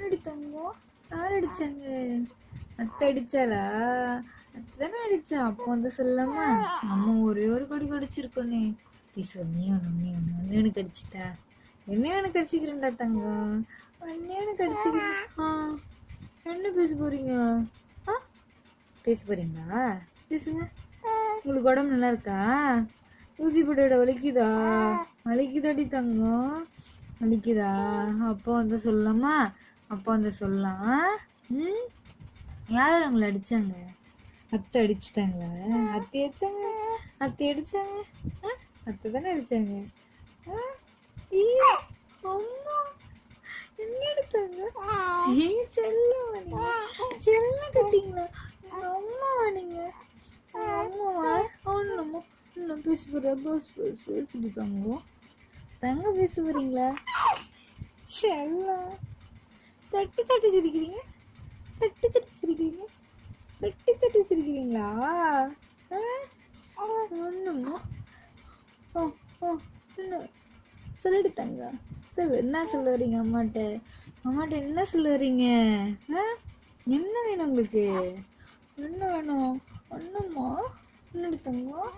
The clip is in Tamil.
என்னடி தங்கம்? யார் அடிச்சாங்க? அத்தை அடிச்சாளா? அத்தை தானே அடிச்சா. அப்போ வந்து சொல்லாமா அம்மா ஒரே ஒரு கடி கடிச்சிருக்கோனே. நீ ஒன்று எனக்கு அடிச்சிட்டா. என்னையும் எனக்கு அடிச்சுக்கிறேன்டா தங்கம். என்னையும் எனக்கு அடிச்சுக்கிறேன். என்ன பேச போறீங்க? பேச போறீங்களா? பேசுங்க. உங்களுக்கு உடம்பு நல்லா இருக்கா? ஊசி போட வலிக்குதா? வலிக்குதாடி தங்கம்? வலிக்குதா? அப்போ வந்து சொல்லலாமா? அப்போ வந்து சொல்லலாம். யார் உங்களை அடிச்சாங்க? அத்தை அடிச்சுட்டாங்களா? அத்தை அடிச்சாங்க? அத்தை அடிச்சாங்க? அத்தை தானே அடிச்சாங்க. அம்மா என்ன எடுத்தாங்க? செல்லமா நீங்க? செல்லம் கட்டிங்களா? அம்மாவா நீங்க? அம்மாவா? ஒண்ணுமா இன்னும் பேச போறியா? பேசிட்டு தங்க பேச போறீங்களா? செல்லம் தட்டி தட்டி சிரிக்கிறீங்க. தட்டி தட்டி சிரிக்கிறீங்க. தட்டி தட்டி சிரிக்கிறீங்களா? ஒண்ணுமா சொல்லிட்டு தங்க. சொல்லு, என்ன சொல்ல வரீங்க அம்மாட்ட? அம்மாட்ட என்ன சொல்ல வரீங்க? என்ன வேணும் உங்களுக்கு? என்ன வேணும்? ஒண்ணுமா என்னடி தங்கம்?